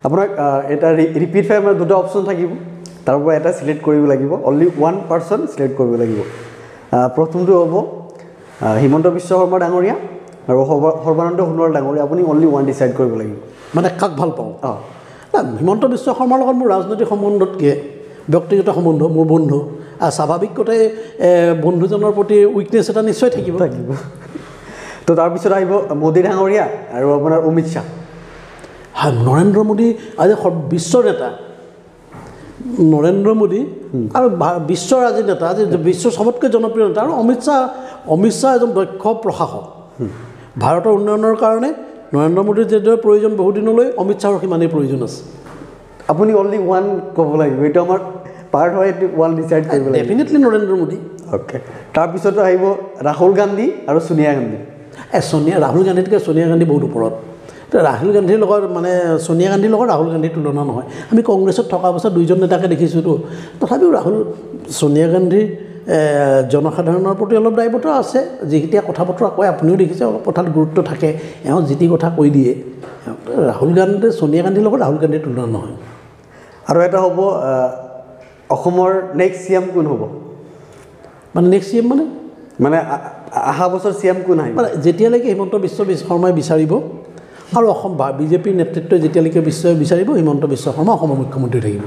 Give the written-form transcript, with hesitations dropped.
আপোনাক এটা repeat fire মানে দুটা অপশ্যন থাকিব তাৰ পৰা এটা সিলেক্ট কৰিব লাগিব অনলি ওৱান পাৰ্সন সিলেক্ট কৰিব লাগিব প্ৰথমটো হ'ব হিমন্ত বিশ্ব শৰ্মা ডাঙৰীয়া আৰু সৰ্বানন্দ সোণোৱাল ডাঙৰীয়া আপুনি অনলি ওৱান ডিসাইড কৰিব লাগিব মানে কাক ভাল পাওঁ হিমন্ত বিশ্ব শৰ্মাৰ লগত মোৰ ৰাজনৈতিক সম্বন্ধতকৈ ব্যক্তিগত সম্বন্ধ মোৰ বন্ধু স্বাভাৱিকতে বন্ধুজনৰ প্ৰতি উইকনেছ এটা নিশ্চয় থাকিব তো তাৰপিছত আহিব মোদী ডাঙৰীয়া আৰু আপোনাৰ অমিত শ্বাহ হয় নৰেন্দ্ৰ মোদী আজি বিশ্বৰ নেতা নৰেন্দ্ৰ মোদী আৰু বিশ্বৰ আজি নেতা আজি বিশ্বৰ সবতকৈ জনপ্ৰিয় নেতা আৰু অমিত শ্বাহ এজন দক্ষ প্ৰশাসক ভাৰতৰ উন্নয়নৰ কাৰণে নৰেন্দ্ৰ মোদীৰ যেদৰে প্ৰয়োজন বহুদিনলৈ অমিত শ্বাহৰ সিমানেই প্ৰয়োজন আছে আপুনি অনলি ওৱান ক'ব লাগিব এইটো আমাৰ পাৰ্ট হয় এইটো ওৱান ডিসাইড কৰিব লাগিব ডেফিনেটলি নৰেন্দ্ৰ মোদী ওকে তাৰপিছত আহিব ৰাহুল গান্ধী আৰু সোনিয়া গান্ধী ৰাহুল গান্ধীতকৈ সোনিয়া গান্ধী বহুত ওপৰত ৰাহুল গান্ধীৰ লগত মানে সোনিয়া গান্ধীৰ লগত ৰাহুল গান্ধীৰ তুলনা নহয় আমি কংগ্ৰেছত থকা অৱস্থাত দুইজন নেতাকে দেখিছোঁতো তথাপিও সোনিয়া গান্ধীৰ জনসাধাৰণৰ প্ৰতি অলপ দায়বদ্ধ আছে যেতিয়া কথা বতৰা কয় আপুনিও দেখিছে অলপ কথাত গুৰুত্ব থাকে এওঁ যি টি কথা কৈ দিয়ে ৰাহুল গান্ধী সোনিয়া গান্ধীৰ লগত ৰাহুল গান্ধীৰ তুলনা নহয় আৰু এটা হ'ব অসমৰ নেক্সট CM কোন হ'ব মানে নেক্সট CM মানে অহা বছৰ CM কোন আহিব মানে যেতিয়ালৈকে হিমন্ত বিশ্ব শৰ্মাই বিচাৰিব আৰু অসম বিজেপিৰ নেতৃত্বই যেতিয়ালৈকে বিচাৰিব হিমন্ত বিশ্ব শৰ্মা অসমৰ মুখ্যমন্ত্ৰী থাকিব